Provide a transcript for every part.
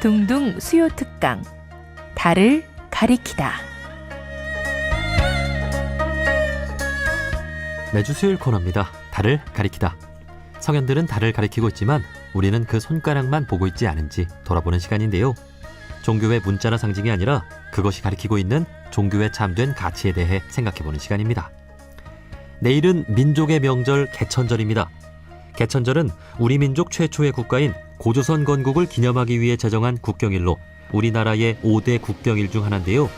둥둥 수요 특강 달을 가리키다. 매주 수요일 코너입니다. 달을 가리키다. 성현들은 달을 가리키고 있지만 우리는 그 손가락만 보고 있지 않은지 돌아보는 시간인데요. 종교의 문자나 상징이 아니라 그것이 가리키고 있는 종교에 참된 가치에 대해 생각해보는 시간입니다. 내일은 민족의 명절 개천절입니다. 개천절은 우리 민족 최초의 국가인 고조선 건국을 기념하기 위해 제정한 국경일로 우리나라의 5대 국경일 중 하나인데요.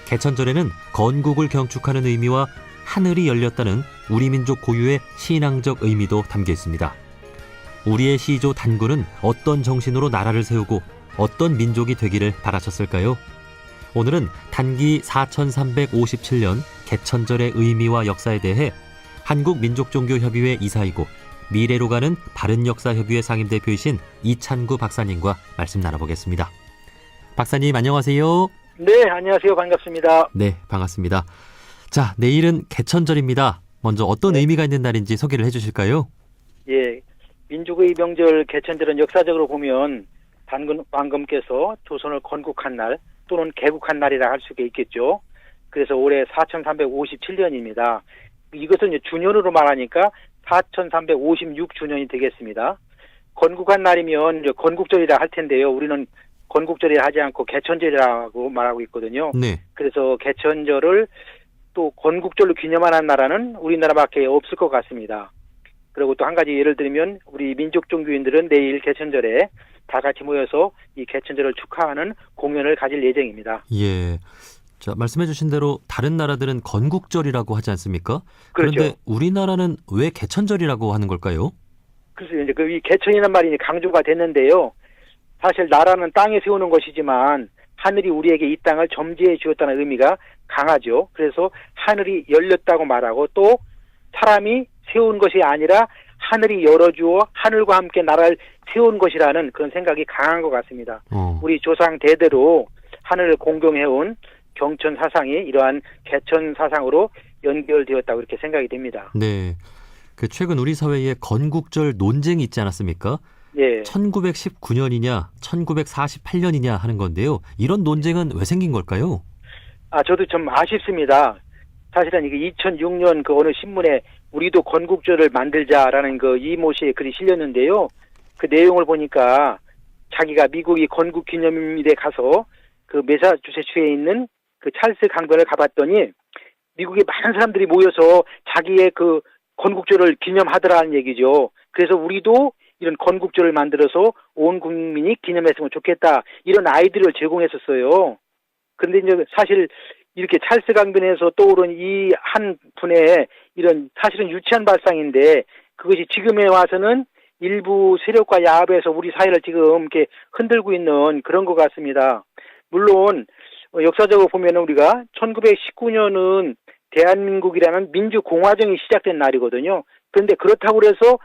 개천절에는 건국을 경축하는 의미와 하늘이 열렸다는 우리 민족 고유의 신앙적 의미도 담겨 있습니다. 우리의 시조 단군은 어떤 정신으로 나라를 세우고 어떤 민족이 되기를 바라셨을까요? 오늘은 단기 4357년 개천절의 의미와 역사에 대해 한국민족종교협의회 이사이고 미래로 가는 바른역사협의회 상임대표이신 이찬구 박사님과 말씀 나눠보겠습니다. 박사님 안녕하세요. 네, 안녕하세요. 반갑습니다. 네, 반갑습니다. 자, 내일은 개천절입니다. 먼저 어떤 의미가 있는 날인지 소개를 해주실까요? 예, 민족의 명절 개천절은 역사적으로 보면 단금께서 조선을 건국한 날 또는 개국한 날이라 할 수가 있겠죠. 그래서 올해 4357년입니다. 이것은 이제 주년으로 말하니까 4356주년이 되겠습니다. 건국한 날이면 이제 건국절이라 할 텐데요. 우리는 건국절이라 하지 않고 개천절이라고 말하고 있거든요. 네. 그래서 개천절을 또 건국절로 기념하는 나라는 우리나라밖에 없을 것 같습니다. 그리고 또 한 가지 예를 들면 우리 민족 종교인들은 내일 개천절에 다 같이 모여서 이 개천절을 축하하는 공연을 가질 예정입니다. 예. 자, 말씀해 주신 대로 다른 나라들은 건국절이라고 하지 않습니까? 그렇죠. 그런데 우리나라는 왜 개천절이라고 하는 걸까요? 그래서 이제 이 개천이라는 말이 강조가 됐는데요. 사실 나라는 땅에 세우는 것이지만 하늘이 우리에게 이 땅을 점지해 주었다는 의미가 강하죠. 그래서 하늘이 열렸다고 말하고 또 사람이 세운 것이 아니라 하늘이 열어주어 하늘과 함께 나라를 세운 것이라는 그런 생각이 강한 것 같습니다. 우리 조상 대대로 하늘을 공경해온 경천 사상이 이러한 개천 사상으로 연결되었다고 이렇게 생각이 됩니다. 네. 그 최근 우리 사회에 건국절 논쟁이 있지 않았습니까? 예. 1919년이냐 1948년이냐 하는 건데요. 이런 논쟁은 왜 생긴 걸까요? 저도 좀 아쉽습니다. 사실은 이게 2006년 그 어느 신문에 우리도 건국절을 만들자라는 그 이모 씨의 글이 실렸는데요. 그 내용을 보니까 자기가 미국이 건국 기념일에 가서 그 매사추세츠에 있는 그 찰스 강변을 가봤더니 미국에 많은 사람들이 모여서 자기의 그 건국절을 기념하더라는 얘기죠. 그래서 우리도 이런 건국절을 만들어서 온 국민이 기념했으면 좋겠다. 이런 아이디어를 제공했었어요. 그런데 이제 사실 이렇게 찰스 강변에서 떠오른 이 한 분의 이런 사실은 유치한 발상인데 그것이 지금에 와서는 일부 세력과 야합에서 우리 사회를 지금 이렇게 흔들고 있는 그런 것 같습니다. 물론 역사적으로 보면 우리가 1919년은 대한민국이라는 민주공화정이 시작된 날이거든요. 그런데 그렇다고 해서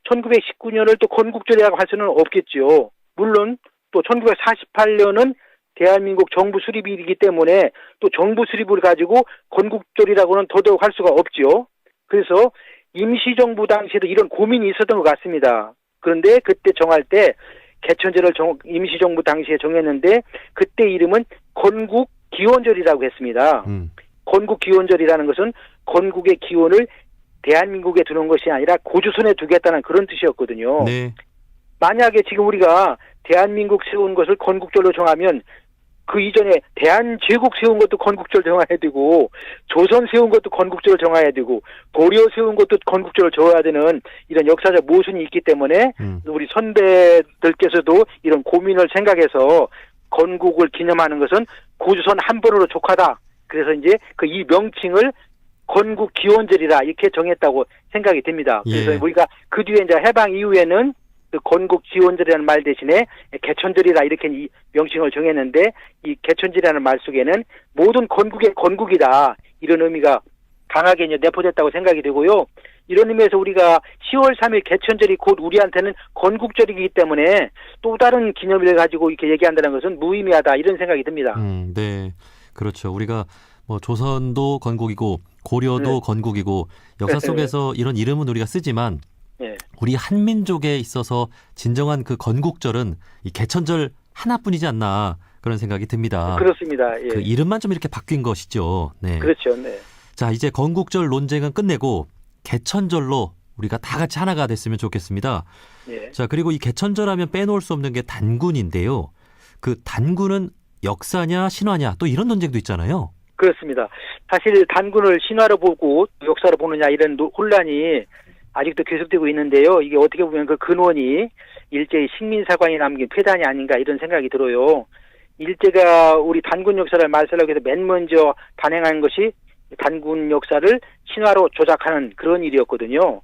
1919년을 또 건국절이라고 할 수는 없겠죠. 물론 또 1948년은 대한민국 정부 수립일이기 때문에 또 정부 수립을 가지고 건국절이라고는 더더욱 할 수가 없죠. 그래서 임시정부 당시에도 이런 고민이 있었던 것 같습니다. 그런데 그때 정할 때 개천절을 임시정부 당시에 정했는데 그때 이름은 건국기원절이라고 했습니다. 건국기원절이라는 것은 건국의 기원을 대한민국에 두는 것이 아니라 고조선에 두겠다는 그런 뜻이었거든요. 네. 만약에 지금 우리가 대한민국 세운 것을 건국절로 정하면 그 이전에 대한제국 세운 것도 건국절 정해야 되고 조선 세운 것도 건국절을 정해야 되고 고려 세운 것도 건국절을 정해야 되는 이런 역사적 모순이 있기 때문에 우리 선배들께서도 이런 고민을 생각해서 건국을 기념하는 것은 고조선 한 번으로 족하다. 그래서 이제 그 이 명칭을 건국기원절이라 이렇게 정했다고 생각이 됩니다. 그래서 예. 우리가 그 뒤에 이제 해방 이후에는 그 건국기원절이라는 말 대신에 개천절이라 이렇게 이 명칭을 정했는데 이 개천절이라는 말 속에는 모든 건국의 건국이다 이런 의미가 강하게 이제 내포됐다고 생각이 되고요. 이런 의미에서 우리가 10월 3일 개천절이 곧 우리한테는 건국절이기 때문에 또 다른 기념일을 가지고 이렇게 얘기한다는 것은 무의미하다 이런 생각이 듭니다. 네, 그렇죠. 우리가 뭐 조선도 건국이고 고려도 건국이고 역사 속에서 이런 이름은 우리가 쓰지만 우리 한민족에 있어서 진정한 그 건국절은 이 개천절 하나뿐이지 않나 그런 생각이 듭니다. 그렇습니다. 예. 그 이름만 좀 이렇게 바뀐 것이죠. 네. 그렇죠. 네. 자, 이제 건국절 논쟁은 끝내고 개천절로 우리가 다 같이 하나가 됐으면 좋겠습니다. 예. 자, 그리고 이 개천절 하면 빼놓을 수 없는 게 단군인데요. 그 단군은 역사냐 신화냐 또 이런 논쟁도 있잖아요. 그렇습니다. 사실 단군을 신화로 보고 역사로 보느냐 이런 혼란이 아직도 계속되고 있는데요. 이게 어떻게 보면 그 근원이 일제의 식민사관이 남긴 폐단이 아닌가 이런 생각이 들어요. 일제가 우리 단군 역사를 말살하기 위해서 맨 먼저 단행한 것이 단군 역사를 신화로 조작하는 그런 일이었거든요.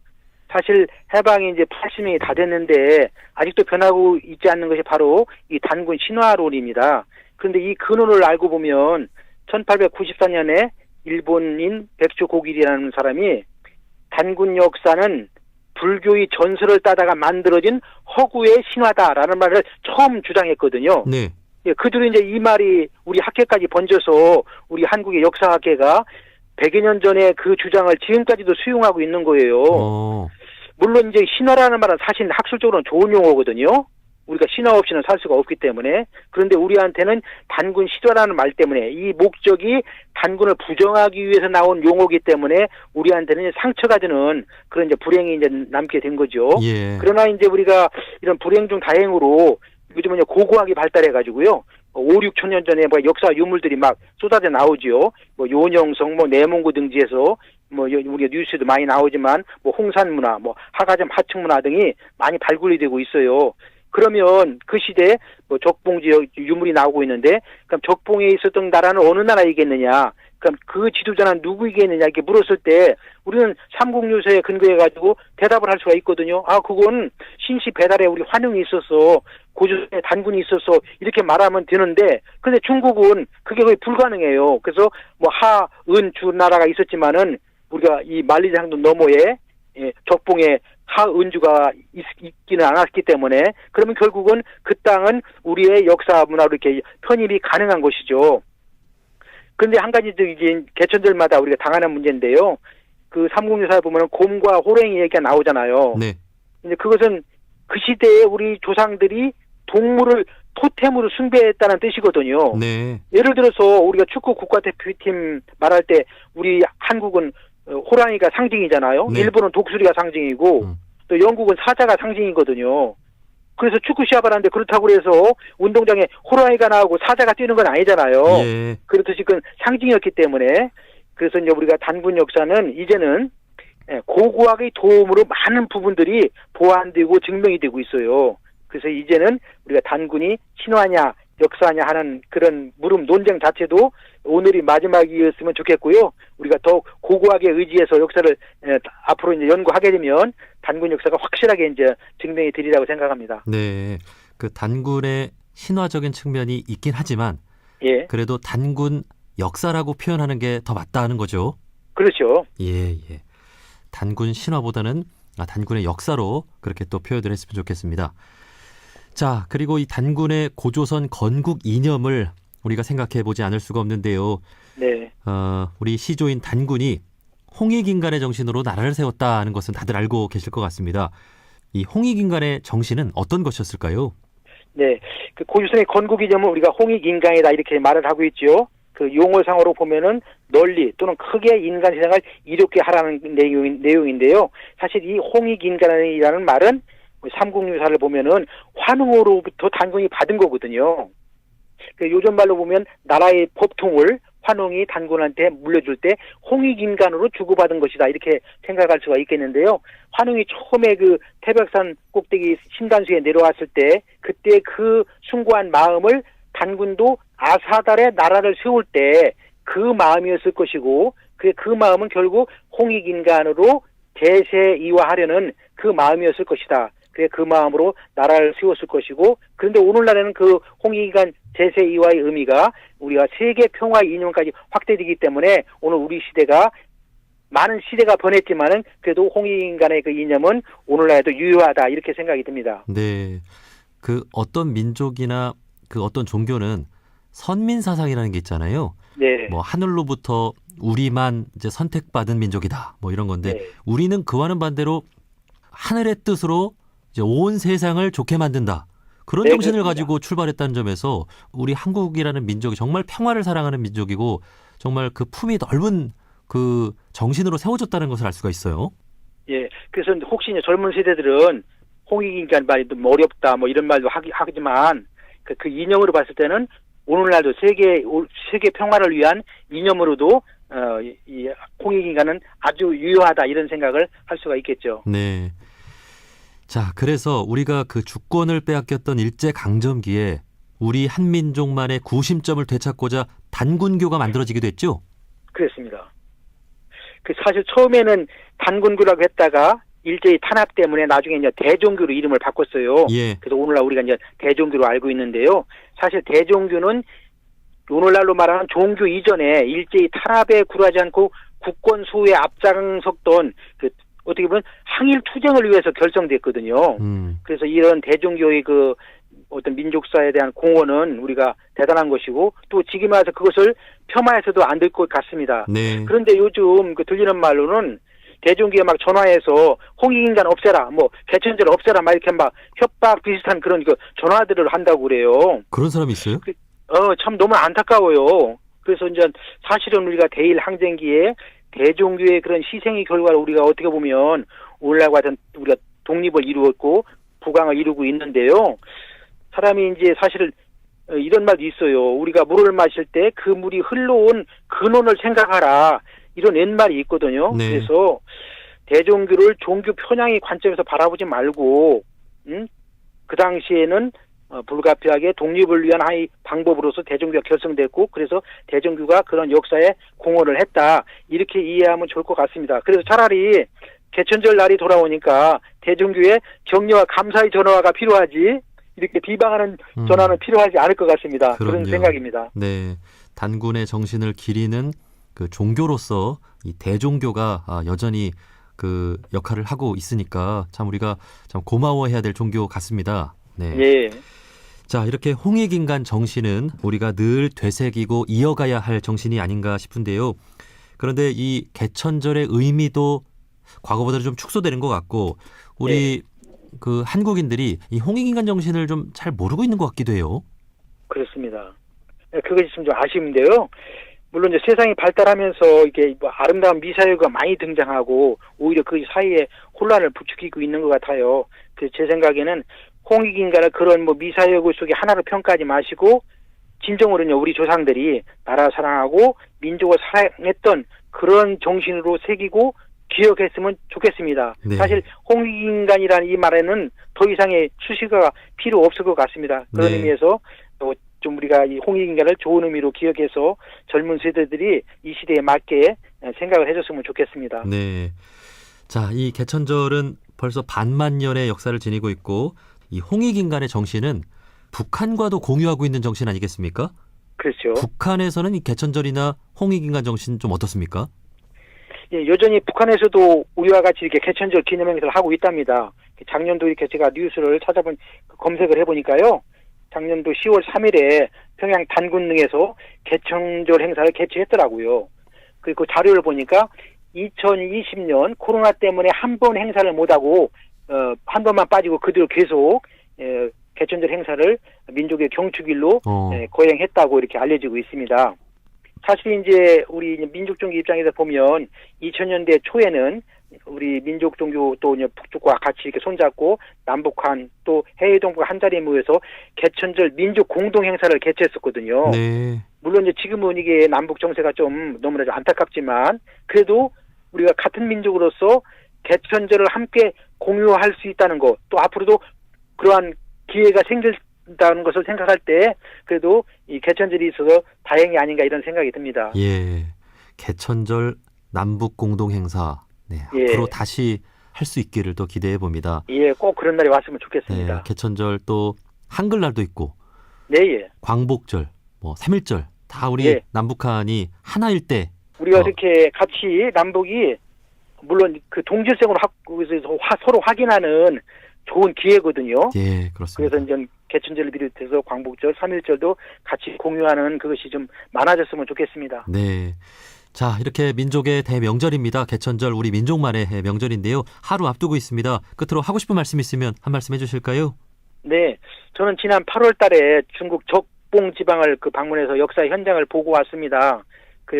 사실 해방이 이제 80년이 다 됐는데 아직도 변하고 있지 않는 것이 바로 이 단군 신화론입니다. 그런데 이 근원을 알고 보면 1894년에 일본인 백조 고길이라는 사람이 단군 역사는 불교의 전설을 따다가 만들어진 허구의 신화다라는 말을 처음 주장했거든요. 네. 예, 그들은 이제 이 말이 우리 학계까지 번져서 우리 한국의 역사학계가 100여 년 전에 그 주장을 지금까지도 수용하고 있는 거예요. 물론 이제 신화라는 말은 사실 학술적으로는 좋은 용어거든요. 우리가 신화 없이는 살 수가 없기 때문에. 그런데 우리한테는 단군 신화라는 말 때문에 이 목적이 단군을 부정하기 위해서 나온 용어이기 때문에 우리한테는 상처가 되는 그런 이제 불행이 이제 남게 된 거죠. 예. 그러나 이제 우리가 이런 불행 중 다행으로 요즘은 이제 고고학이 발달해가지고요. 5, 6천 년 전에 뭐 역사 유물들이 막 쏟아져 나오죠. 뭐 요녕성, 뭐 내몽고 등지에서 뭐 우리가 뉴스도 많이 나오지만 뭐 홍산문화, 뭐 하가점 하층문화 등이 많이 발굴이 되고 있어요. 그러면 그 시대에 뭐 적봉지 유물이 나오고 있는데 그럼 적봉에 있었던 나라는 어느 나라이겠느냐? 그럼 그 지도자는 누구이겠느냐 이렇게 물었을 때 우리는 삼국유서에 근거해가지고 대답을 할 수가 있거든요. 아, 그건 신시 배달에 우리 환웅이 있어서 고조선에 단군이 있어서 이렇게 말하면 되는데 근데 중국은 그게 거의 불가능해요. 그래서 뭐 하, 은, 주 나라가 있었지만은 우리가 이 만리장도 너머에 적봉에 하은주가 있기는 않았기 때문에 그러면 결국은 그 땅은 우리의 역사 문화로 이렇게 편입이 가능한 것이죠. 그런데 한 가지 이게 개천들마다 우리가 당하는 문제인데요. 그 삼국유사에 보면은 곰과 호랭이 얘기가 나오잖아요. 네. 근데 그것은 그 시대에 우리 조상들이 동물을 토템으로 숭배했다는 뜻이거든요. 네. 예를 들어서 우리가 축구 국가대표팀 말할 때 우리 한국은 호랑이가 상징이잖아요. 네. 일본은 독수리가 상징이고 또 영국은 사자가 상징이거든요. 그래서 축구 시합을 하는데 그렇다고 해서 운동장에 호랑이가 나오고 사자가 뛰는 건 아니잖아요. 예. 그렇듯이 그건 상징이었기 때문에 그래서 이제 우리가 단군 역사는 이제는 고고학의 도움으로 많은 부분들이 보완되고 증명이 되고 있어요. 그래서 이제는 우리가 단군이 신화냐 역사냐 하는 그런 물음 논쟁 자체도 오늘이 마지막이었으면 좋겠고요. 우리가 더욱 고고하게 의지해서 역사를 앞으로 이제 연구하게 되면 단군 역사가 확실하게 이제 증명이 되리라고 생각합니다. 네. 그 단군의 신화적인 측면이 있긴 하지만 예. 그래도 단군 역사라고 표현하는 게 더 맞다는 거죠. 그렇죠. 예. 단군 신화보다는 단군의 역사로 그렇게 또 표현을 했으면 좋겠습니다. 자, 그리고 이 단군의 고조선 건국 이념을 우리가 생각해 보지 않을 수가 없는데요. 네. 우리 시조인 단군이 홍익인간의 정신으로 나라를 세웠다는 것은 다들 알고 계실 것 같습니다. 이 홍익인간의 정신은 어떤 것이었을까요? 네. 그 고조선의 건국 이념은 우리가 홍익인간이다 이렇게 말을 하고 있죠. 그 용어상으로 보면은 널리 또는 크게 인간 세상을 이롭게 하라는 내용인데요. 사실 이 홍익인간이라는 말은 삼국유사를 보면은 환웅으로부터 단군이 받은 거거든요. 그 요즘 말로 보면 나라의 법통을 환웅이 단군한테 물려줄 때 홍익인간으로 주고받은 것이다 이렇게 생각할 수가 있겠는데요. 환웅이 처음에 그 태백산 꼭대기 신단수에 내려왔을 때 그때 그 숭고한 마음을 단군도 아사달에 나라를 세울 때 그 마음이었을 것이고 그 마음은 결국 홍익인간으로 대세이화하려는 그 마음이었을 것이다. 그 마음으로 나라를 세웠을 것이고 그런데 오늘날에는 그 홍익인간 제세이화의 의미가 우리가 세계 평화 이념까지 확대되기 때문에 오늘 우리 시대가 많은 시대가 변했지만은 그래도 홍익인간의 그 이념은 오늘날에도 유효하다 이렇게 생각이 듭니다. 네. 그 어떤 민족이나 그 어떤 종교는 선민사상이라는 게 있잖아요. 네. 뭐 하늘로부터 우리만 이제 선택받은 민족이다. 뭐 이런 건데 네. 우리는 그와는 반대로 하늘의 뜻으로 이제 온 세상을 좋게 만든다. 그런 네, 정신을 그렇습니다. 가지고 출발했다는 점에서 우리 한국이라는 민족이 정말 평화를 사랑하는 민족이고 정말 그 품이 넓은 그 정신으로 세워졌다는 것을 알 수가 있어요. 예. 그래서 혹시 이제 젊은 세대들은 홍익인간 말이 좀 어렵다 뭐 이런 말도 하지만 그 이념으로 봤을 때는 오늘날도 세계 평화를 위한 이념으로도 이 홍익인간은 아주 유효하다 이런 생각을 할 수가 있겠죠. 네. 자, 그래서 우리가 그 주권을 빼앗겼던 일제 강점기에 우리 한민족만의 구심점을 되찾고자 단군교가 만들어지기도 했죠. 그렇습니다. 그 사실 처음에는 단군교라고 했다가 일제히 탄압 때문에 나중에 이제 대종교로 이름을 바꿨어요. 예. 그래서 오늘날 우리가 이제 대종교로 알고 있는데요. 사실 대종교는 오늘날로 말하는 종교 이전에 일제히 탄압에 굴하지 않고 국권 수호에 앞장섰던 그 어떻게 보면 항일 투쟁을 위해서 결성됐거든요. 그래서 이런 대종교의 그 어떤 민족사에 대한 공헌은 우리가 대단한 것이고 또 지금 와서 그것을 폄하해서도 안 될 것 같습니다. 네. 그런데 요즘 그 들리는 말로는 대종교에 막 전화해서 홍익인간 없애라, 뭐 개천절 없애라, 막 이렇게 막 협박 비슷한 그런 그 전화들을 한다고 그래요. 그런 사람이 있어요? 참 너무 안타까워요. 그래서 이제 사실은 우리가 대일 항쟁기에 대종교의 그런 희생의 결과를 우리가 어떻게 보면 오늘날과 같은 우리가 독립을 이루었고 부강을 이루고 있는데요. 사람이 이제 사실 이런 말도 있어요. 우리가 물을 마실 때 그 물이 흘러온 근원을 생각하라. 이런 옛말이 있거든요. 네. 그래서 대종교를 종교 편향의 관점에서 바라보지 말고, 그 당시에는 불가피하게 독립을 위한 하나의 방법으로서 대종교가 결성됐고, 그래서 대종교가 그런 역사에 공헌을 했다. 이렇게 이해하면 좋을 것 같습니다. 그래서 차라리 개천절 날이 돌아오니까 대종교에 격려와 감사의 전화가 필요하지, 이렇게 비방하는 전화는 필요하지 않을 것 같습니다. 그럼요. 그런 생각입니다. 네. 단군의 정신을 기리는 그 종교로서 이 대종교가 여전히 그 역할을 하고 있으니까 참 우리가 참 고마워해야 될 종교 같습니다. 네. 예. 자, 이렇게 홍익인간 정신은 우리가 늘 되새기고 이어가야 할 정신이 아닌가 싶은데요. 그런데 이 개천절의 의미도 과거보다는 좀 축소되는 것 같고 우리 그 한국인들이 이 홍익인간 정신을 좀 잘 모르고 있는 것 같기도 해요. 그렇습니다. 그것이 좀 아쉬운데요. 물론 이제 세상이 발달하면서 이게 뭐 아름다운 미사여가 많이 등장하고 오히려 그 사이에 혼란을 부추기고 있는 것 같아요. 그래서 제 생각에는 홍익인간을 그런 뭐 미사여구 속에 하나로 평가하지 마시고 진정으로는요 우리 조상들이 나라 사랑하고 민족을 사랑했던 그런 정신으로 새기고 기억했으면 좋겠습니다. 네. 사실 홍익인간이라는 이 말에는 더 이상의 수식어가 필요 없을 것 같습니다. 그런 네. 의미에서 좀 우리가 이 홍익인간을 좋은 의미로 기억해서 젊은 세대들이 이 시대에 맞게 생각을 해줬으면 좋겠습니다. 네. 자, 이 개천절은 벌써 반만 년의 역사를 지니고 있고 이 홍익인간의 정신은 북한과도 공유하고 있는 정신 아니겠습니까? 그렇죠. 북한에서는 이 개천절이나 홍익인간 정신 좀 어떻습니까? 예, 여전히 북한에서도 우리와 같이 이렇게 개천절 기념 행사를 하고 있답니다. 작년도 이렇게 제가 뉴스를 검색을 해보니까요. 작년도 10월 3일에 평양 단군릉에서 개천절 행사를 개최했더라고요. 그리고 자료를 보니까 2020년 코로나 때문에 한 번 행사를 못하고 한 번만 빠지고 그대로 계속 개천절 행사를 민족의 경축일로 거행했다고 이렇게 알려지고 있습니다. 사실 이제 우리 민족종교 입장에서 보면 2000년대 초에는 우리 민족종교 또 북쪽과 같이 이렇게 손잡고 남북한 또 해외 동북 한 자리에 모여서 개천절 민족 공동 행사를 개최했었거든요. 네. 물론 이제 지금은 이게 남북 정세가 좀 너무나 좀 안타깝지만 그래도 우리가 같은 민족으로서 개천절을 함께 공유할 수 있다는 것, 또 앞으로도 그러한 기회가 생긴다는 것을 생각할 때 그래도 이 개천절이 있어서 다행이 아닌가 이런 생각이 듭니다. 예. 개천절 남북 공동 행사. 네. 예. 앞으로 다시 할 수 있기를 또 기대해 봅니다. 예, 꼭 그런 날이 왔으면 좋겠습니다. 네. 개천절 또 한글날도 있고 네, 예. 광복절, 뭐 3.1절 다 우리 남북한이 하나일 때 우리가 이렇게 같이 남북이 물론 그 동질성으로 서로 확인하는 좋은 기회거든요. 예, 그렇습니다. 그래서 이제 개천절을 비롯해서 광복절, 3.1절도 같이 공유하는 그것이 좀 많아졌으면 좋겠습니다. 네. 자, 이렇게 민족의 대명절입니다. 개천절 우리 민족만의 명절인데요. 하루 앞두고 있습니다. 끝으로 하고 싶은 말씀 있으면 한 말씀 해주실까요? 네. 저는 지난 8월 달에 중국 적봉 지방을 방문해서 역사 현장을 보고 왔습니다.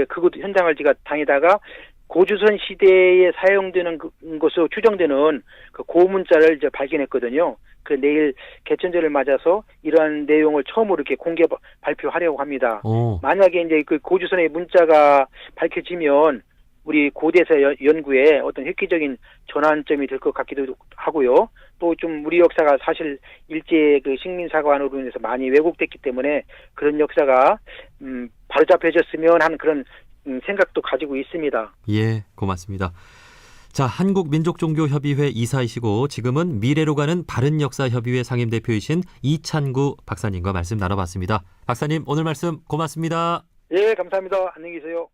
그곳 현장을 제가 다니다가 고조선 시대에 사용되는 것으로 추정되는 그 고문자를 이제 발견했거든요. 내일 개천절을 맞아서 이러한 내용을 처음으로 이렇게 공개 발표하려고 합니다. 만약에 이제 그 고조선의 문자가 밝혀지면 우리 고대사 연구에 어떤 획기적인 전환점이 될 것 같기도 하고요. 또 좀 우리 역사가 사실 일제 그 식민사관으로 인해서 많이 왜곡됐기 때문에 그런 역사가 바로잡혀졌으면 하는 그런 생각도 가지고 있습니다. 예, 고맙습니다. 자, 한국민족종교협의회 이사이시고 지금은 미래로 가는 바른역사협의회 상임대표이신 이찬구 박사님과 말씀 나눠봤습니다. 박사님, 오늘 말씀 고맙습니다. 예, 감사합니다. 안녕히 계세요.